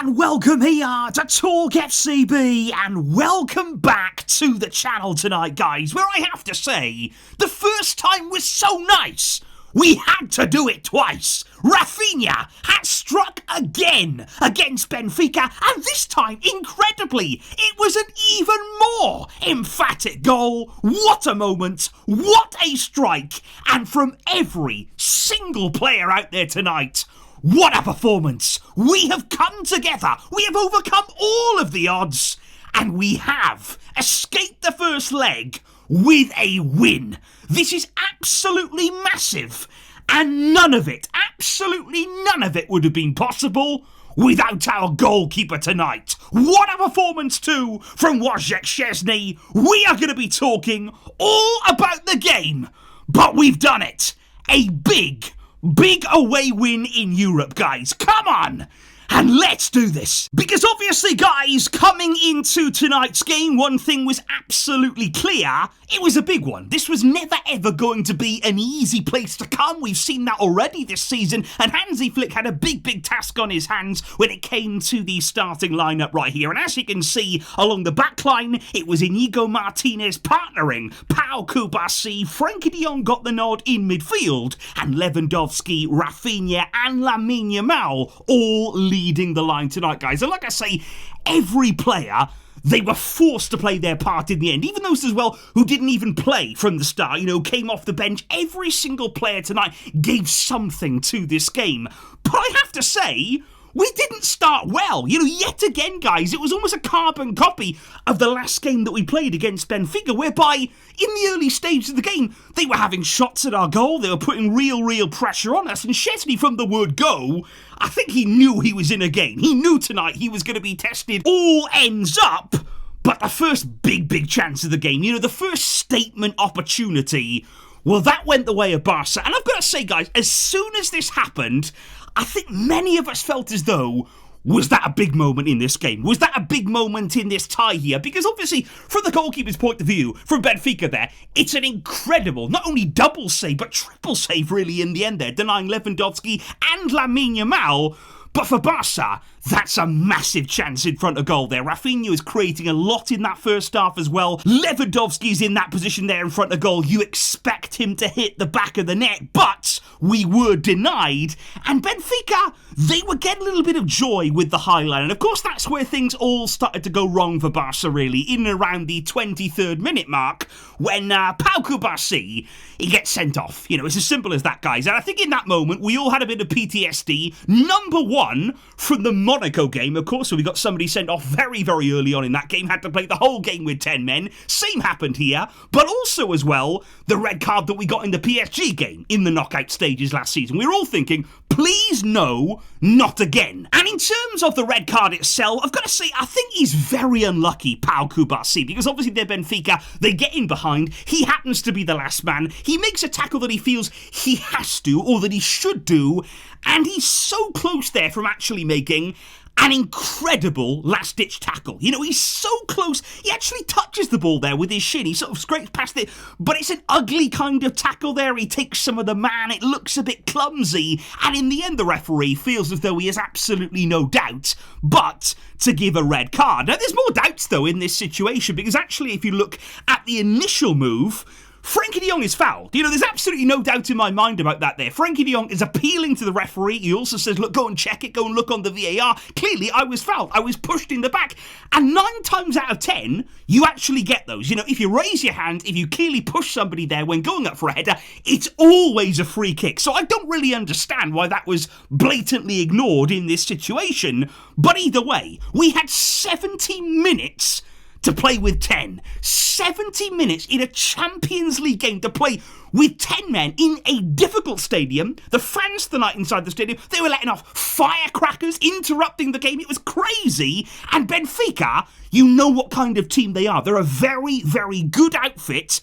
and welcome here to TalkFCB, and welcome back to the channel tonight, guys, where I have to say, the first time was so nice, we had to do it twice. Raphinha has struck again against Benfica, and this time, incredibly, it was an even more emphatic goal. What a moment, what a strike, and from every single player out there tonight, what a performance! We have come together, we have overcome all of the odds, and we have escaped the first leg with a win. This is absolutely massive, and none of it, absolutely none of it would have been possible without our goalkeeper tonight. What a performance too from Wojciech Szczesny. We are going to be talking all about the game, but we've done it. A big away win in Europe, guys. Come on! And let's do this. Because obviously, guys, coming into tonight's game, one thing was absolutely clear. It was a big one. This was never ever going to be an easy place to come. We've seen that already this season. And Hansi Flick had a big task on his hands when it came to the starting lineup right here. And as you can see, along the back line, it was Inigo Martinez partnering Pau Cubarsi. Frenkie de Jong got the nod in midfield. And Lewandowski, Raphinha and Lamine Yamal all leading the line tonight, guys. And like I say, every player, they were forced to play their part in the end. Even those as well who didn't even play from the start, came off the bench. Every single player tonight gave something to this game. But I have to say, we didn't start well. Yet again, guys, it was almost a carbon copy of the last game that we played against Benfica, whereby in the early stages of the game, they were having shots at our goal, they were putting real pressure on us, and Szczesny from the word go, I think he knew he was in a game. He knew tonight he was going to be tested all ends up, but the first big chance of the game, the first statement opportunity, well, that went the way of Barca. And I've got to say, guys, as soon as this happened, I think many of us felt as though, was that a big moment in this game? Was that a big moment in this tie here? Because obviously, from the goalkeeper's point of view, from Benfica there, it's an incredible, not only double save, but triple save really in the end there, denying Lewandowski and Lamine Yamal. But for Barca, that's a massive chance in front of goal there. Raphinha is creating a lot in that first half as well. Lewandowski's in that position there in front of goal. You expect him to hit the back of the net, but we were denied. And Benfica, they were getting a little bit of joy with the high line. And of course, that's where things all started to go wrong for Barca, really, in and around the 23rd minute mark, when Pau Cubarsi, he gets sent off. It's as simple as that, guys. And I think in that moment, we all had a bit of PTSD. Number one, from the Monaco game, of course, so we got somebody sent off very early on in that game, had to play the whole game with 10 men. Same happened here, but also as well, the red card that we got in the PSG game in the knockout stages last season. We were all thinking, please no, not again. And in terms of the red card itself, I've got to say, I think he's very unlucky, Pau Cubarsi, because obviously they're Benfica, they get in behind, he happens to be the last man, he makes a tackle that he feels he has to, or that he should do, and he's so close there from actually making an incredible last-ditch tackle. He's so close. He actually touches the ball there with his shin. He sort of scrapes past it, but it's an ugly kind of tackle there. He takes some of the man. It looks a bit clumsy, and in the end, the referee feels as though he has absolutely no doubt but to give a red card. Now, there's more doubts, though, in this situation, because actually, if you look at the initial move, Frenkie de Jong is fouled. There's absolutely no doubt in my mind about that there. Frenkie de Jong is appealing to the referee. He also says, look, go and check it, go and look on the VAR. Clearly, I was fouled. I was pushed in the back. And 9 times out of 10, you actually get those. If you raise your hand, if you clearly push somebody there when going up for a header, it's always a free kick. So I don't really understand why that was blatantly ignored in this situation. But either way, we had 70 minutes to play with 10. 70 minutes in a Champions League game to play with 10 men in a difficult stadium. The fans tonight inside the stadium, they were letting off firecrackers, interrupting the game. It was crazy. And Benfica, you know what kind of team they are. They're a very good outfit.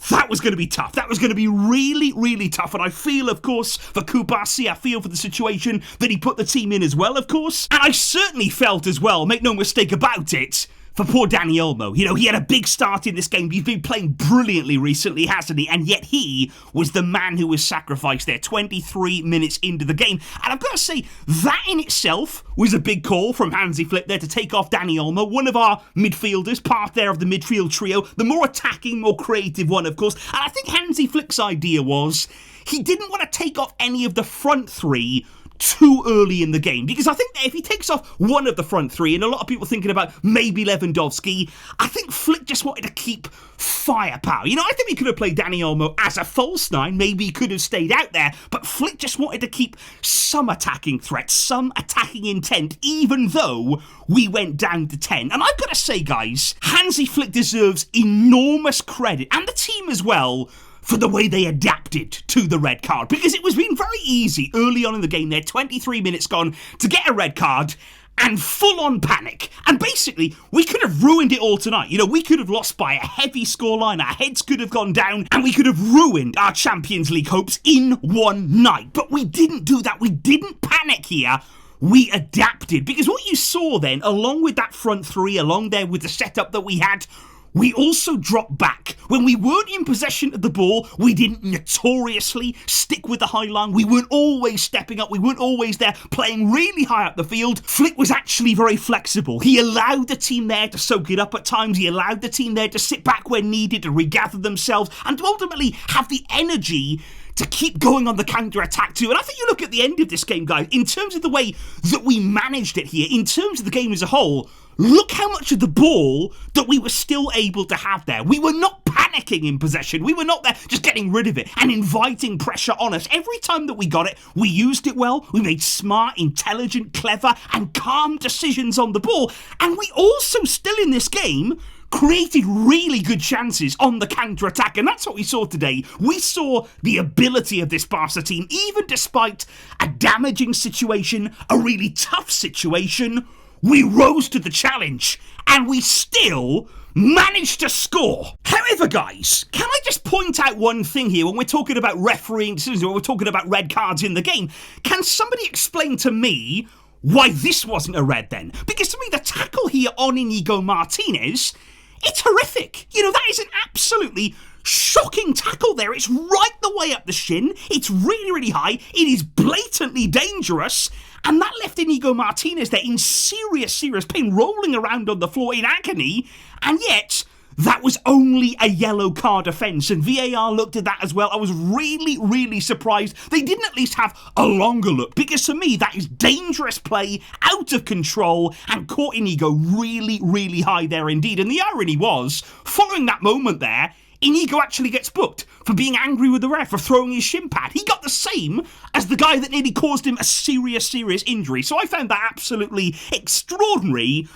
That was going to be tough. That was going to be really tough. And I feel, of course, for Cubarsi, I feel for the situation that he put the team in as well, of course. And I certainly felt as well, make no mistake about it, for poor Dani Olmo. You know, he had a big start in this game. He's been playing brilliantly recently, hasn't he? And yet he was the man who was sacrificed there 23 minutes into the game. And I've got to say, that in itself was a big call from Hansi Flick there to take off Dani Olmo, one of our midfielders, part there of the midfield trio, the more attacking, more creative one, of course. And I think Hansi Flick's idea was he didn't want to take off any of the front three too early in the game, because I think that if he takes off one of the front three, and a lot of people thinking about maybe Lewandowski, I think Flick just wanted to keep firepower. You know, I think he could have played Dani Olmo as a false nine, maybe he could have stayed out there, but Flick just wanted to keep some attacking threat, some attacking intent, even though we went down to 10. And I've got to say, guys, Hansi Flick deserves enormous credit, and the team as well, for the way they adapted to the red card, because it was been very easy early on in the game there, 23 minutes gone, to get a red card and full-on panic. And basically, we could have ruined it all tonight. You know, we could have lost by a heavy scoreline, our heads could have gone down, and we could have ruined our Champions League hopes in one night. But we didn't do that. We didn't panic here. We adapted, because what you saw then, along with that front three, along there with the setup that we had, we also dropped back. When we weren't in possession of the ball, we didn't notoriously stick with the high line. We weren't always stepping up. We weren't always there playing really high up the field. Flick was actually very flexible. He allowed the team there to soak it up at times. He allowed the team there to sit back when needed, to regather themselves, and to ultimately have the energy to keep going on the counter-attack too. And I think you look at the end of this game, guys, in terms of the way that we managed it here, in terms of the game as a whole, look how much of the ball that we were still able to have there. We were not panicking in possession. We were not there just getting rid of it and inviting pressure on us. Every time that we got it, we used it well. We made smart, intelligent, clever, and calm decisions on the ball. And we also still in this game created really good chances on the counter-attack, and that's what we saw today. We saw the ability of this Barca team, even despite a damaging situation, a really tough situation. We rose to the challenge, and we still managed to score. However, guys, can I just point out one thing here when we're talking about refereeing decisions, when we're talking about red cards in the game? Can somebody explain to me why this wasn't a red then? Because to me, the tackle here on Inigo Martinez, it's horrific. You know, that is an absolutely shocking tackle there. It's right the way up the shin. It's really, really high. It is blatantly dangerous. And that left Inigo Martinez there in serious, serious pain, rolling around on the floor in agony. And yet, that was only a yellow card offence, and VAR looked at that as well. I was really, really surprised they didn't at least have a longer look, because to me, that is dangerous play, out of control, and caught Inigo really, really high there indeed. And the irony was, following that moment there, Inigo actually gets booked for being angry with the ref for throwing his shin pad. He got the same as the guy that nearly caused him a serious, serious injury. So I found that absolutely extraordinary.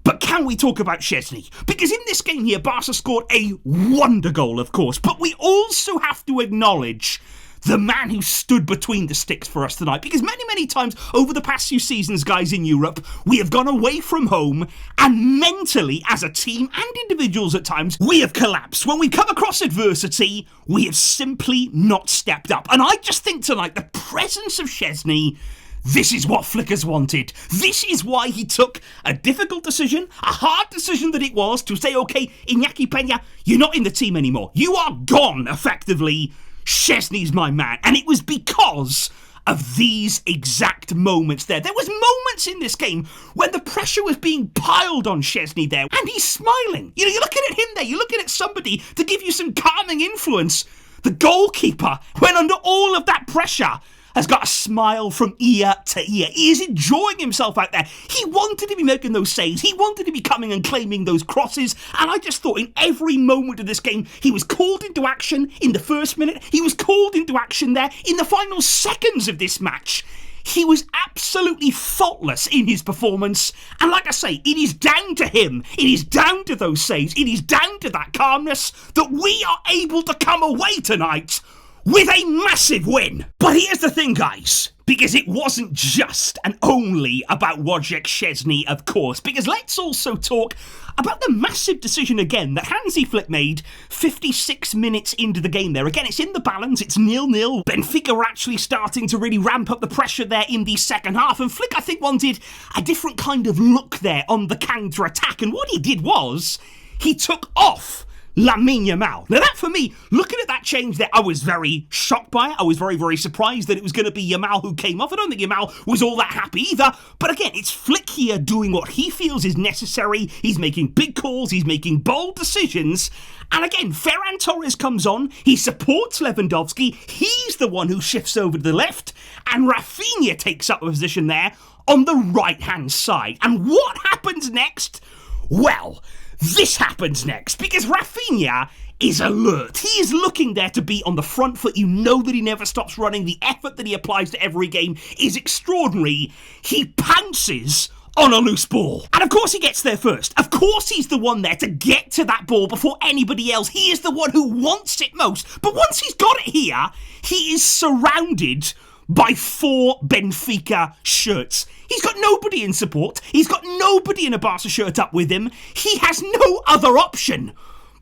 But can we talk about Szczesny? Because in this game here, Barca scored a wonder goal, of course, but we also have to acknowledge the man who stood between the sticks for us tonight. Because many, many times over the past few seasons, guys, in Europe, we have gone away from home, and mentally, as a team and individuals at times, we have collapsed. When we come across adversity, we have simply not stepped up. And I just think tonight, the presence of Szczesny, this is what Flick has wanted. This is why he took a difficult decision, a hard decision that it was, to say, okay, Iñaki Peña, you're not in the team anymore. You are gone, effectively. Szczesny's my man. And it was because of these exact moments there. There was moments in this game when the pressure was being piled on Szczesny there, and he's smiling. You know, you're looking at him there, you're looking at somebody to give you some calming influence. The goalkeeper, when under all of that pressure, has got a smile from ear to ear. He is enjoying himself out there. He wanted to be making those saves. He wanted to be coming and claiming those crosses. And I just thought in every moment of this game, he was called into action in the first minute. He was called into action there in the final seconds of this match. He was absolutely faultless in his performance. And like I say, it is down to him. It is down to those saves. It is down to that calmness that we are able to come away tonight with a massive win. But here's the thing, guys, because it wasn't just and only about Wojciech Szczesny, of course, because let's also talk about the massive decision again that Hansi Flick made 56 minutes into the game there. Again, it's in the balance, it's 0-0. Benfica were actually starting to really ramp up the pressure there in the second half, and Flick, I think, wanted a different kind of look there on the counter-attack, and what he did was, he took off Lamine Yamal. Now that, for me, looking at that change there, I was very shocked by it. I was very, very surprised that it was going to be Yamal who came off. I don't think Yamal was all that happy either. But again, it's Flick here doing what he feels is necessary. He's making big calls. He's making bold decisions. And again, Ferran Torres comes on. He supports Lewandowski. He's the one who shifts over to the left. And Raphinha takes up a position there on the right-hand side. And what happens next? Well, this happens next, because Raphinha is alert. He is looking there to be on the front foot. You know that he never stops running. The effort that he applies to every game is extraordinary. He pounces on a loose ball. And of course he gets there first. Of course he's the one there to get to that ball before anybody else. He is the one who wants it most. But once he's got it here, he is surrounded by 4 Benfica shirts. He's got nobody in support. He's got nobody in a Barca shirt up with him. He has no other option.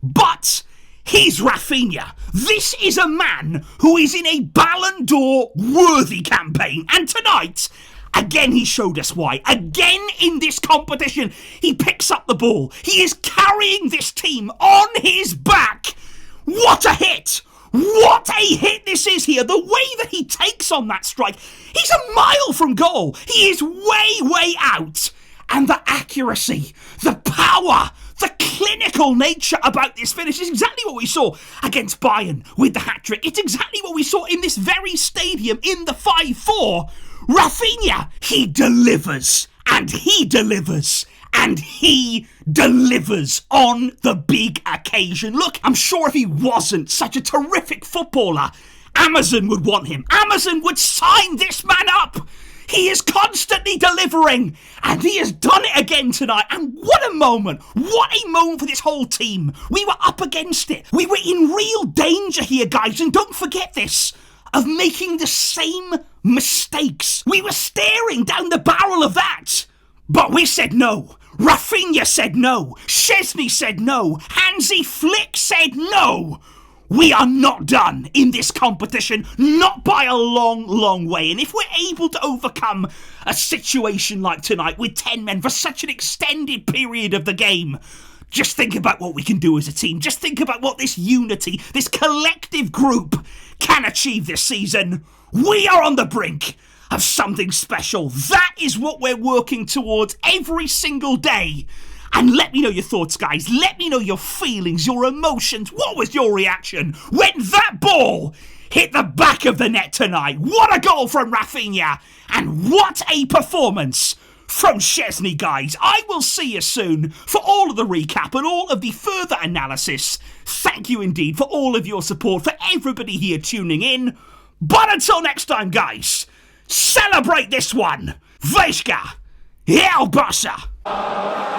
But he's Raphinha. This is a man who is in a Ballon d'Or worthy campaign. And tonight, again, he showed us why. Again in this competition, he picks up the ball. He is carrying this team on his back. What a hit! What a hit this is here. The way that he takes on that strike. He's a mile from goal. He is way out. And the accuracy, the power, the clinical nature about this finish is exactly what we saw against Bayern with the hat-trick. It's exactly what we saw in this very stadium in the 5-4. Raphinha, he delivers. And he delivers. And he delivers on the big occasion. Look, I'm sure if he wasn't such a terrific footballer, Amazon would want him. Amazon would sign this man up. He is constantly delivering, and he has done it again tonight. And what a moment. What a moment for this whole team. We were up against it. We were in real danger here, guys, and don't forget this, of making the same mistakes. We were staring down the barrel of that. But we said no. Raphinha said no. Szczesny said no. Hansi Flick said no. We are not done in this competition, not by a long way. And if we're able to overcome a situation like tonight with 10 men for such an extended period of the game, just think about what we can do as a team. Just think about what this unity, this collective group can achieve this season. We are on the brink of something special. That is what we're working towards every single day. And let me know your thoughts, guys. Let me know your feelings, your emotions. What was your reaction when that ball hit the back of the net tonight? What a goal from Raphinha. And what a performance from Szczesny, guys. I will see you soon for all of the recap and all of the further analysis. Thank you indeed for all of your support, for everybody here tuning in. But until next time, guys, celebrate this one. Vejska, El Barca.